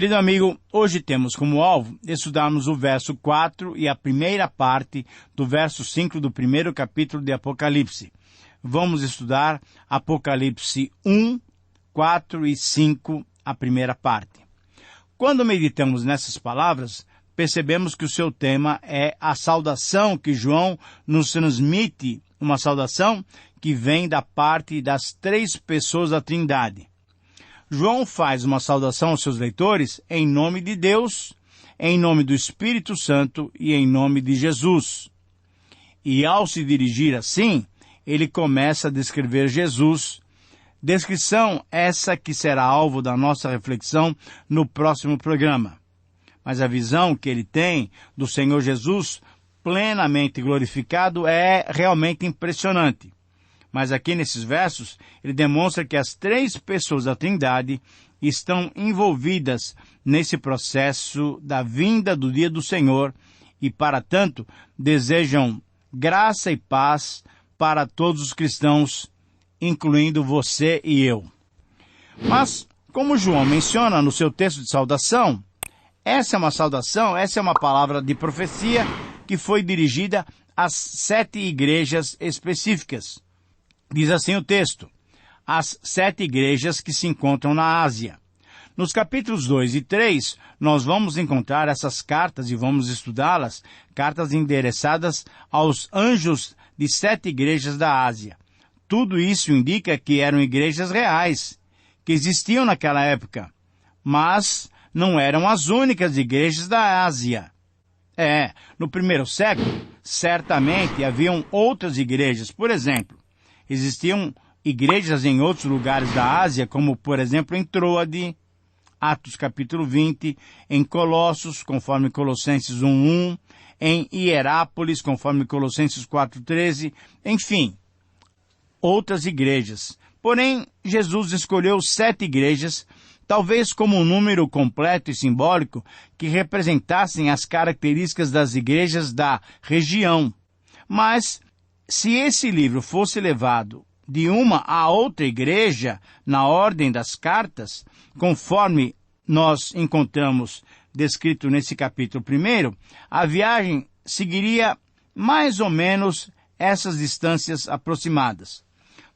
Querido amigo, hoje temos como alvo estudarmos o verso 4 e a primeira parte do verso 5 do primeiro capítulo de Apocalipse. Vamos estudar Apocalipse 1, 4 e 5, a primeira parte. Quando meditamos nessas palavras, percebemos que o seu tema é a saudação que João nos transmite, uma saudação que vem da parte das três pessoas da Trindade. João faz uma saudação aos seus leitores em nome de Deus, em nome do Espírito Santo e em nome de Jesus. E ao se dirigir assim, ele começa a descrever Jesus, descrição essa que será alvo da nossa reflexão no próximo programa. Mas a visão que ele tem do Senhor Jesus, plenamente glorificado, é realmente impressionante. Mas aqui nesses versos, ele demonstra que as três pessoas da Trindade estão envolvidas nesse processo da vinda do dia do Senhor e, para tanto, desejam graça e paz para todos os cristãos, incluindo você e eu. Mas, como João menciona no seu texto de saudação, essa é uma saudação, essa é uma palavra de profecia que foi dirigida às 7 igrejas específicas. Diz assim o texto: as 7 igrejas que se encontram na Ásia. Nos capítulos 2 e 3, nós vamos encontrar essas cartas e vamos estudá-las, cartas endereçadas aos anjos de 7 igrejas da Ásia. Tudo isso indica que eram igrejas reais, que existiam naquela época, mas não eram as únicas igrejas da Ásia. No primeiro século, certamente haviam outras igrejas. Por exemplo, existiam igrejas em outros lugares da Ásia, como, por exemplo, em Troade, Atos capítulo 20, em Colossos, conforme Colossenses 1:1, em Hierápolis, conforme Colossenses 4:13, enfim, outras igrejas. Porém, Jesus escolheu 7 igrejas, talvez como um número completo e simbólico, que representassem as características das igrejas da região. Mas, se esse livro fosse levado de uma a outra igreja, na ordem das cartas, conforme nós encontramos descrito nesse capítulo 1, a viagem seguiria mais ou menos essas distâncias aproximadas.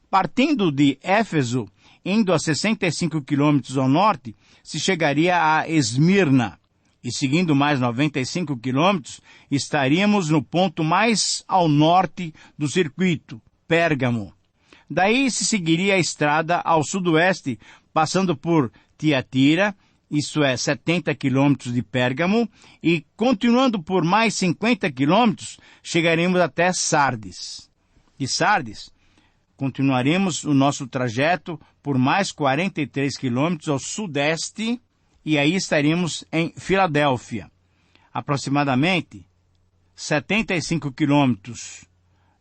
Partindo de Éfeso, indo a 65 quilômetros ao norte, se chegaria a Esmirna. E seguindo mais 95 quilômetros, estaríamos no ponto mais ao norte do circuito, Pérgamo. Daí se seguiria a estrada ao sudoeste, passando por Tiatira, isto é, 70 quilômetros de Pérgamo, e continuando por mais 50 quilômetros, chegaremos até Sardes. De Sardes, continuaremos o nosso trajeto por mais 43 quilômetros ao sudeste, e aí estaríamos em Filadélfia. Aproximadamente 75 quilômetros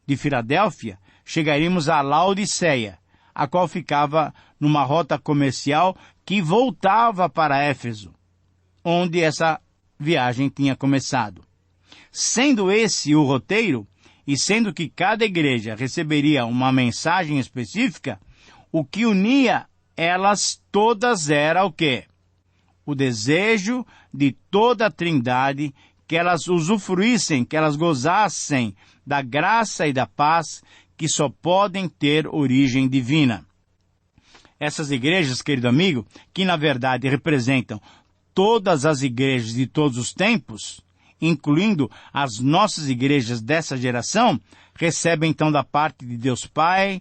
de Filadélfia, chegaríamos a Laodiceia, a qual ficava numa rota comercial que voltava para Éfeso, onde essa viagem tinha começado. Sendo esse o roteiro, e sendo que cada igreja receberia uma mensagem específica, o que unia elas todas era o quê? O desejo de toda a Trindade que elas usufruíssem, que elas gozassem da graça e da paz que só podem ter origem divina. Essas igrejas, querido amigo, que na verdade representam todas as igrejas de todos os tempos, incluindo as nossas igrejas dessa geração, recebem então da parte de Deus Pai,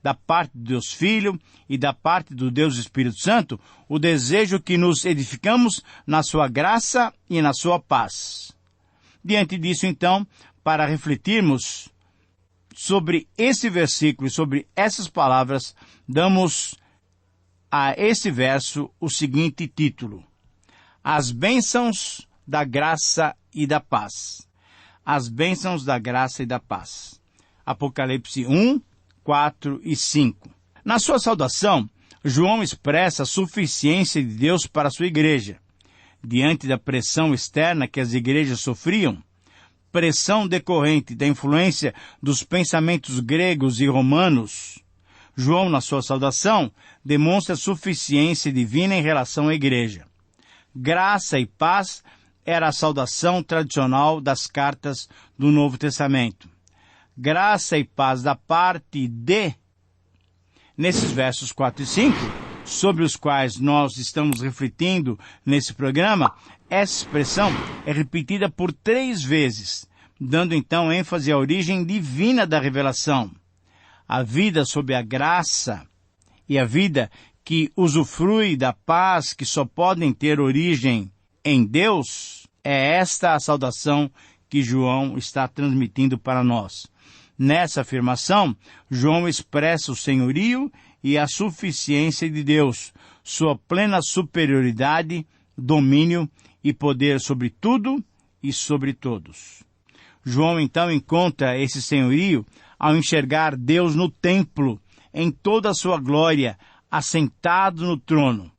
da parte de Deus Filho e da parte do Deus Espírito Santo, o desejo que nos edificamos na sua graça e na sua paz. Diante disso, então, para refletirmos sobre esse versículo e sobre essas palavras, damos a esse verso o seguinte título: As bênçãos da graça e da paz. As bênçãos da graça e da paz. Apocalipse 1, 4 e 5. Na sua saudação, João expressa a suficiência de Deus para a sua igreja. Diante da pressão externa que as igrejas sofriam, pressão decorrente da influência dos pensamentos gregos e romanos, João, na sua saudação, demonstra a suficiência divina em relação à igreja. Graça e paz era a saudação tradicional das cartas do Novo Testamento. Graça e paz da parte de... Nesses versos 4 e 5, sobre os quais nós estamos refletindo nesse programa, essa expressão é repetida por 3 vezes, dando então ênfase à origem divina da revelação. A vida sob a graça e a vida que usufrui da paz que só podem ter origem em Deus, é esta a saudação que João está transmitindo para nós. Nessa afirmação, João expressa o senhorio e a suficiência de Deus, sua plena superioridade, domínio e poder sobre tudo e sobre todos. João então encontra esse senhorio ao enxergar Deus no templo, em toda a sua glória, assentado no trono.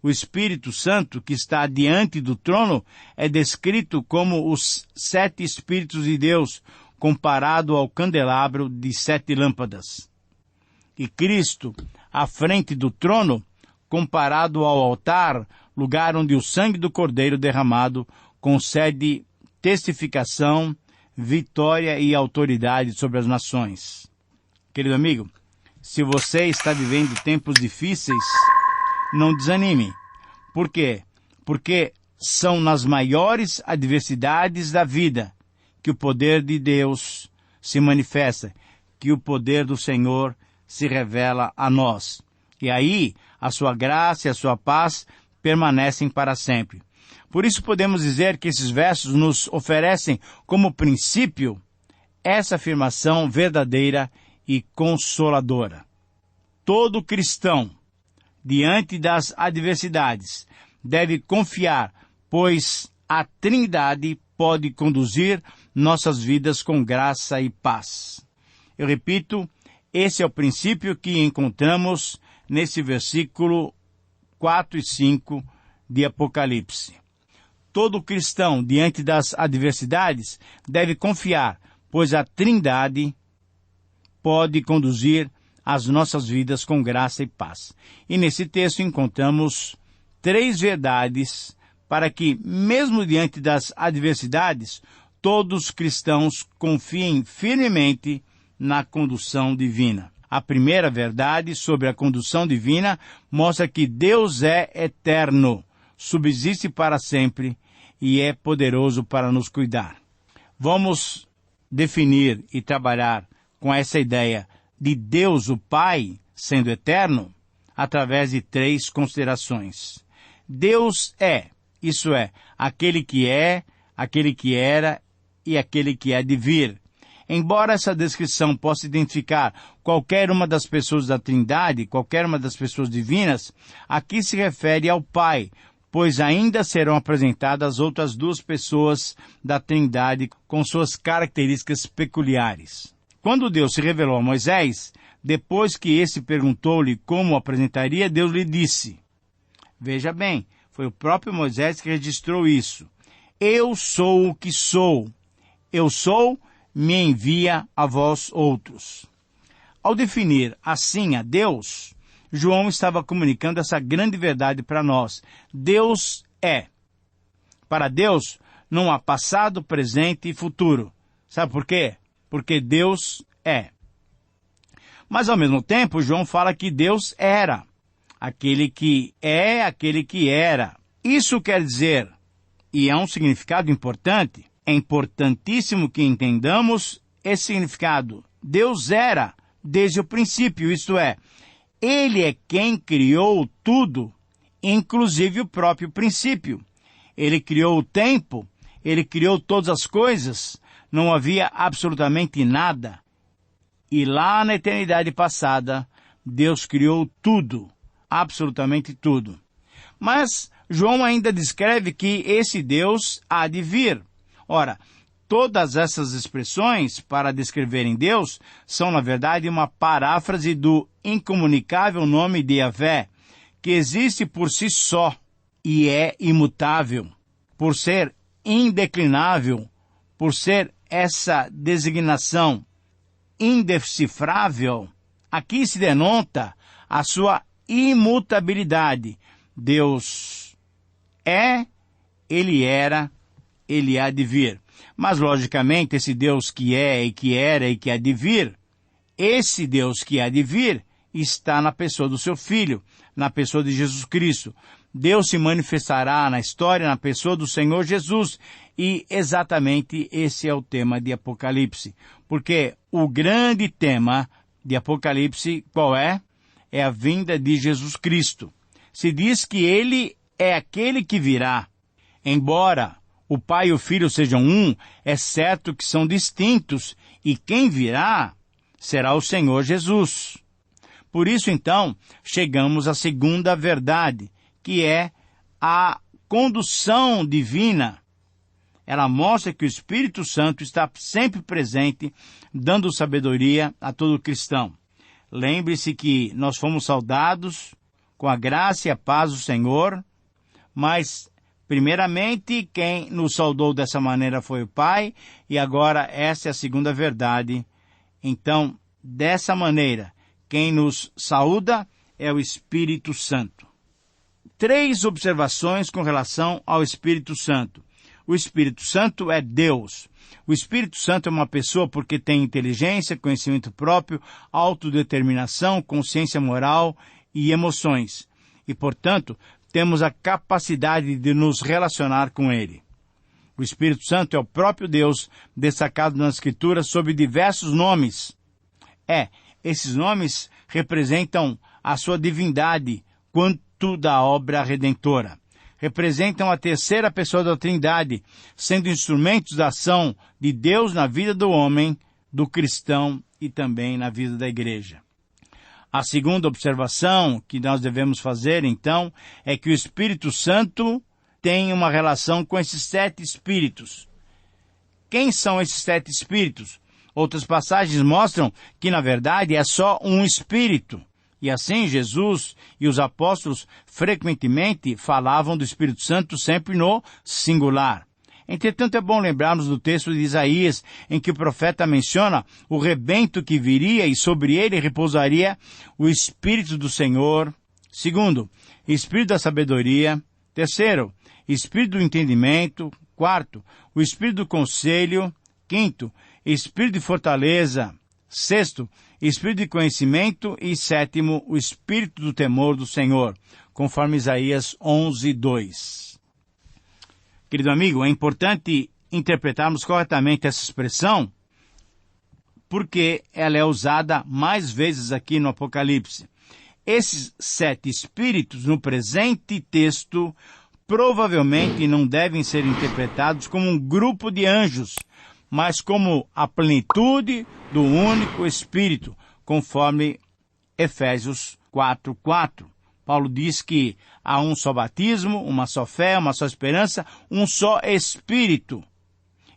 O Espírito Santo, que está diante do trono, é descrito como os 7 Espíritos de Deus, comparado ao candelabro de 7 lâmpadas. E Cristo, à frente do trono, comparado ao altar, lugar onde o sangue do Cordeiro derramado concede testificação, vitória e autoridade sobre as nações. Querido amigo, se você está vivendo tempos difíceis, não desanime. Por quê? Porque são nas maiores adversidades da vida que o poder de Deus se manifesta, que o poder do Senhor se revela a nós. E aí, a sua graça e a sua paz permanecem para sempre. Por isso podemos dizer que esses versos nos oferecem como princípio essa afirmação verdadeira e consoladora. Todo cristão, diante das adversidades, deve confiar, pois a Trindade pode conduzir nossas vidas com graça e paz. Eu repito, esse é o princípio que encontramos nesse versículo 4 e 5 de Apocalipse. Todo cristão, diante das adversidades, deve confiar, pois a Trindade pode conduzir as nossas vidas com graça e paz. E nesse texto encontramos 3 verdades para que, mesmo diante das adversidades, todos os cristãos confiem firmemente na condução divina. A primeira verdade sobre a condução divina mostra que Deus é eterno, subsiste para sempre e é poderoso para nos cuidar. Vamos definir e trabalhar com essa ideia de Deus, o Pai, sendo eterno, através de 3 considerações. Deus é, isso é, aquele que é, aquele que era e aquele que há de vir. Embora essa descrição possa identificar qualquer uma das pessoas da Trindade, qualquer uma das pessoas divinas, aqui se refere ao Pai, pois ainda serão apresentadas outras 2 pessoas da Trindade com suas características peculiares. Quando Deus se revelou a Moisés, depois que esse perguntou-lhe como o apresentaria, Deus lhe disse, veja bem, foi o próprio Moisés que registrou isso, eu sou o que sou, eu sou, me envia a vós outros. Ao definir assim a Deus, João estava comunicando essa grande verdade para nós. Deus é. Para Deus, não há passado, presente e futuro. Sabe por quê? Porque Deus é. Mas, ao mesmo tempo, João fala que Deus era. Aquele que é, aquele que era. Isso quer dizer, e é um significado importante, é importantíssimo que entendamos esse significado. Deus era desde o princípio, isto é, Ele é quem criou tudo, inclusive o próprio princípio. Ele criou o tempo, Ele criou todas as coisas, não havia absolutamente nada. E lá na eternidade passada, Deus criou tudo, absolutamente tudo. Mas João ainda descreve que esse Deus há de vir. Ora, todas essas expressões para descreverem Deus são, na verdade, uma paráfrase do incomunicável nome de Yahvé, que existe por si só e é imutável. Por ser indeclinável, por ser essa designação indecifrável, aqui se denota a sua imutabilidade. Deus é, ele era, ele há de vir. Mas, logicamente, esse Deus que é e que era e que há de vir, esse Deus que há de vir está na pessoa do seu Filho, na pessoa de Jesus Cristo. Deus se manifestará na história na pessoa do Senhor Jesus, e exatamente esse é o tema de Apocalipse. Porque o grande tema de Apocalipse, qual é? É a vinda de Jesus Cristo. Se diz que ele é aquele que virá. Embora o Pai e o Filho sejam um, é certo que são distintos, e quem virá será o Senhor Jesus. Por isso, então, chegamos à segunda verdade, que é a condução divina. Ela mostra que o Espírito Santo está sempre presente, dando sabedoria a todo cristão. Lembre-se que nós fomos saudados com a graça e a paz do Senhor, mas, primeiramente, quem nos saudou dessa maneira foi o Pai, e agora essa é a segunda verdade. Então, dessa maneira, quem nos saúda é o Espírito Santo. 3 observações com relação ao Espírito Santo. O Espírito Santo é Deus. O Espírito Santo é uma pessoa porque tem inteligência, conhecimento próprio, autodeterminação, consciência moral e emoções. E, portanto, temos a capacidade de nos relacionar com Ele. O Espírito Santo é o próprio Deus, destacado nas Escrituras sob diversos nomes. Esses nomes representam a sua divindade quanto da obra redentora. Representam a terceira pessoa da Trindade, sendo instrumentos da ação de Deus na vida do homem, do cristão e também na vida da igreja. A segunda observação que nós devemos fazer, então, é que o Espírito Santo tem uma relação com esses 7 espíritos. Quem são esses 7 espíritos? Outras passagens mostram que, na verdade, é só um espírito. E assim, Jesus e os apóstolos frequentemente falavam do Espírito Santo sempre no singular. Entretanto, é bom lembrarmos do texto de Isaías, em que o profeta menciona o rebento que viria e sobre ele repousaria o Espírito do Senhor. Segundo, Espírito da sabedoria. Terceiro, Espírito do entendimento. Quarto, o Espírito do conselho. Quinto, Espírito de fortaleza. Sexto, Espírito de conhecimento. E sétimo, o Espírito do temor do Senhor, conforme Isaías 11:2. Querido amigo, é importante interpretarmos corretamente essa expressão, porque ela é usada mais vezes aqui no Apocalipse. Esses 7 espíritos, no presente texto, provavelmente não devem ser interpretados como um grupo de anjos, mas como a plenitude do único Espírito, conforme Efésios 4:4. Paulo diz que há um só batismo, uma só fé, uma só esperança, um só Espírito.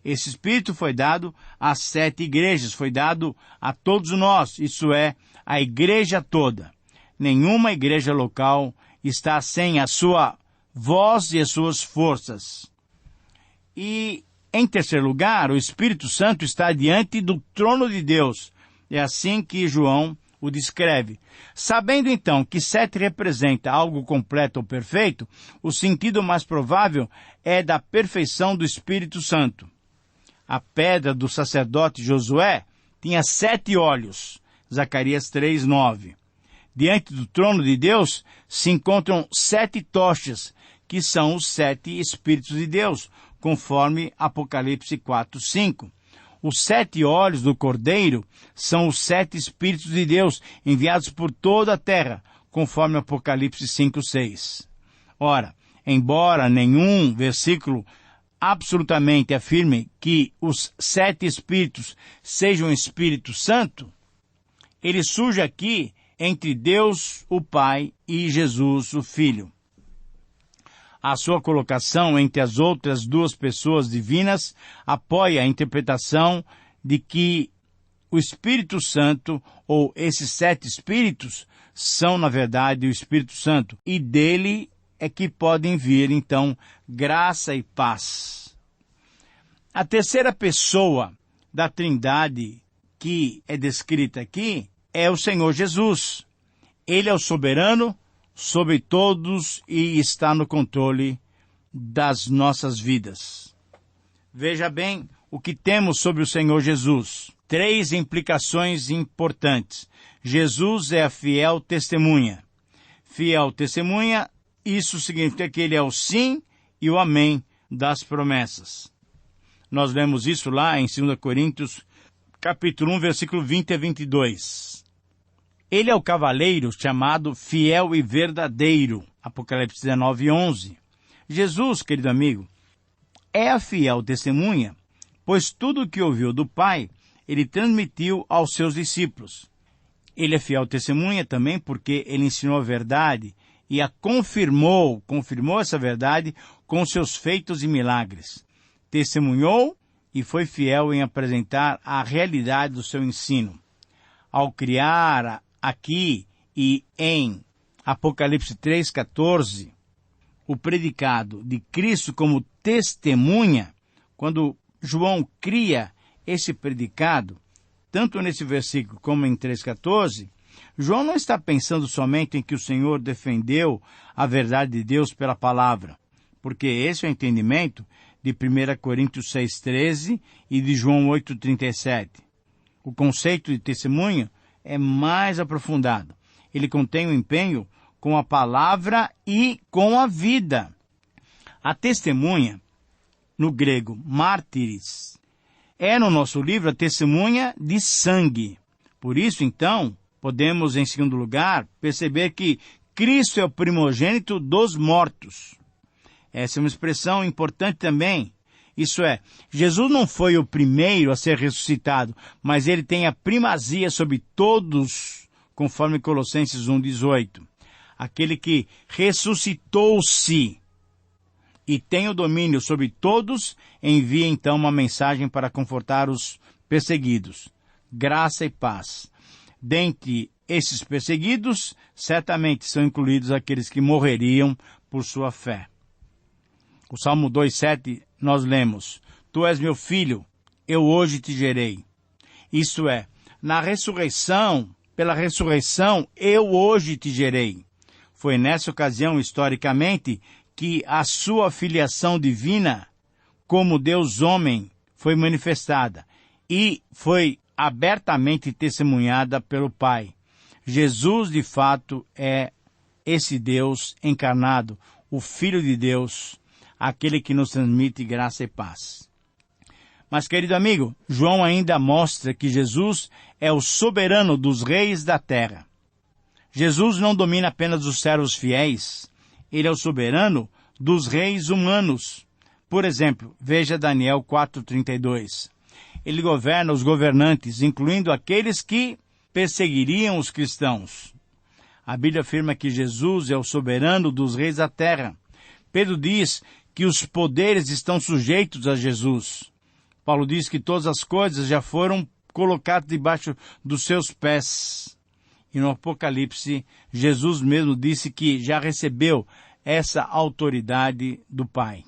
Esse Espírito foi dado às 7 igrejas, foi dado a todos nós, isso é, a igreja toda. Nenhuma igreja local está sem a sua voz e as suas forças. E, em terceiro lugar, o Espírito Santo está diante do trono de Deus. É assim que João o descreve. Sabendo então que 7 representa algo completo ou perfeito, o sentido mais provável é da perfeição do Espírito Santo. A pedra do sacerdote Josué tinha 7 olhos. Zacarias 3:9. Diante do trono de Deus se encontram 7 tochas, que são os 7 Espíritos de Deus, conforme Apocalipse 4:5. Os 7 olhos do Cordeiro são os 7 Espíritos de Deus enviados por toda a terra, conforme Apocalipse 5:6. Ora, embora nenhum versículo absolutamente afirme que os 7 Espíritos sejam o Espírito Santo, ele surge aqui entre Deus, o Pai, e Jesus, o Filho. A sua colocação entre as outras 2 pessoas divinas apoia a interpretação de que o Espírito Santo, ou esses 7 Espíritos, são, na verdade, o Espírito Santo, e dele é que podem vir, então, graça e paz. A terceira pessoa da Trindade que é descrita aqui é o Senhor Jesus. Ele é o soberano sobre todos e está no controle das nossas vidas. Veja bem o que temos sobre o Senhor Jesus. 3 implicações importantes. Jesus é a fiel testemunha. Fiel testemunha, isso significa que ele é o sim e o amém das promessas. Nós lemos isso lá em 2 Coríntios, capítulo 1, versículo 20 a 22. Ele é o cavaleiro chamado fiel e verdadeiro. Apocalipse 19, 11. Jesus, querido amigo, é a fiel testemunha, pois tudo o que ouviu do Pai, ele transmitiu aos seus discípulos. Ele é fiel testemunha também porque ele ensinou a verdade e a confirmou essa verdade com seus feitos e milagres. Testemunhou e foi fiel em apresentar a realidade do seu ensino. Ao criar aqui e em Apocalipse 3,14, o predicado de Cristo como testemunha, quando João cria esse predicado, tanto nesse versículo como em 3,14, João não está pensando somente em que o Senhor defendeu a verdade de Deus pela palavra, porque esse é o entendimento de 1 Coríntios 6,13 e de João 8,37. O conceito de testemunho é mais aprofundado. Ele contém o empenho com a palavra e com a vida. A testemunha, no grego, mártires, é no nosso livro a testemunha de sangue. Por isso, então, podemos, em segundo lugar, perceber que Cristo é o primogênito dos mortos. Essa é uma expressão importante também. Isso é, Jesus não foi o primeiro a ser ressuscitado, mas ele tem a primazia sobre todos, conforme Colossenses 1,18. Aquele que ressuscitou-se e tem o domínio sobre todos, envia então uma mensagem para confortar os perseguidos. Graça e paz. Dentre esses perseguidos, certamente são incluídos aqueles que morreriam por sua fé. O Salmo 2,7 nós lemos: Tu és meu filho, eu hoje te gerei. Isto é, na ressurreição, pela ressurreição, eu hoje te gerei. Foi nessa ocasião, historicamente, que a sua filiação divina, como Deus homem, foi manifestada e foi abertamente testemunhada pelo Pai. Jesus, de fato, é esse Deus encarnado, o Filho de Deus, aquele que nos transmite graça e paz. Mas, querido amigo, João ainda mostra que Jesus é o soberano dos reis da terra. Jesus não domina apenas os servos fiéis, ele é o soberano dos reis humanos. Por exemplo, veja Daniel 4,32. Ele governa os governantes, incluindo aqueles que perseguiriam os cristãos. A Bíblia afirma que Jesus é o soberano dos reis da terra. Pedro diz que os poderes estão sujeitos a Jesus. Paulo diz que todas as coisas já foram colocadas debaixo dos seus pés. E no Apocalipse, Jesus mesmo disse que já recebeu essa autoridade do Pai.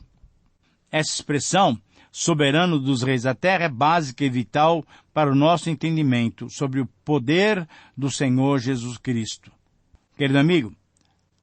Essa expressão, soberano dos reis da terra, é básica e vital para o nosso entendimento sobre o poder do Senhor Jesus Cristo. Querido amigo,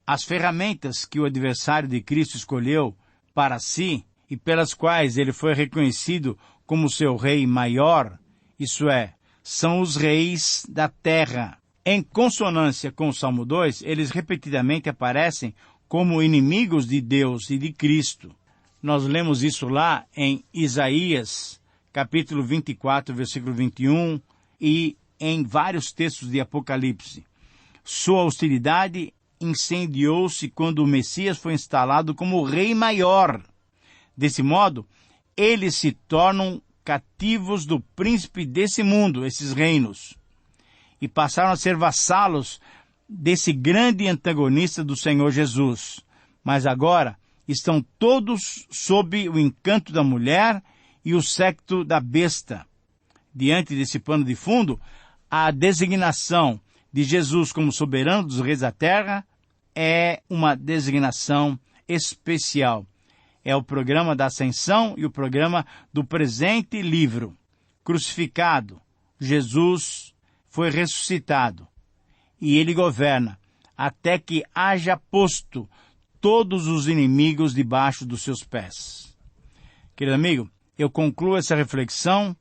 as ferramentas que o adversário de Cristo escolheu para si e pelas quais ele foi reconhecido como seu rei maior, isso é, são os reis da terra. Em consonância com o Salmo 2, eles repetidamente aparecem como inimigos de Deus e de Cristo. Nós lemos isso lá em Isaías, capítulo 24, versículo 21, e em vários textos de Apocalipse. Sua hostilidade incendiou-se quando o Messias foi instalado como rei maior. Desse modo, eles se tornam cativos do príncipe desse mundo, esses reinos, e passaram a ser vassalos desse grande antagonista do Senhor Jesus. Mas agora estão todos sob o encanto da mulher e o séquito da besta. Diante desse pano de fundo, a designação de Jesus como soberano dos reis da terra é uma designação especial. É o programa da ascensão e o programa do presente livro. Crucificado, Jesus foi ressuscitado e ele governa até que haja posto todos os inimigos debaixo dos seus pés. Querido amigo, eu concluo essa reflexão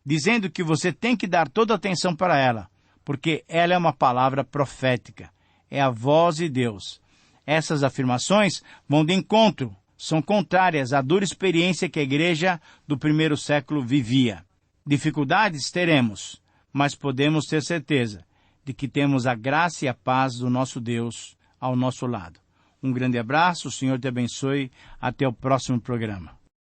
dizendo que você tem que dar toda a atenção para ela, porque ela é uma palavra profética, é a voz de Deus. Essas afirmações vão de encontro, são contrárias à dura experiência que a igreja do primeiro século vivia. Dificuldades teremos, mas podemos ter certeza de que temos a graça e a paz do nosso Deus ao nosso lado. Um grande abraço, o Senhor te abençoe, até o próximo programa.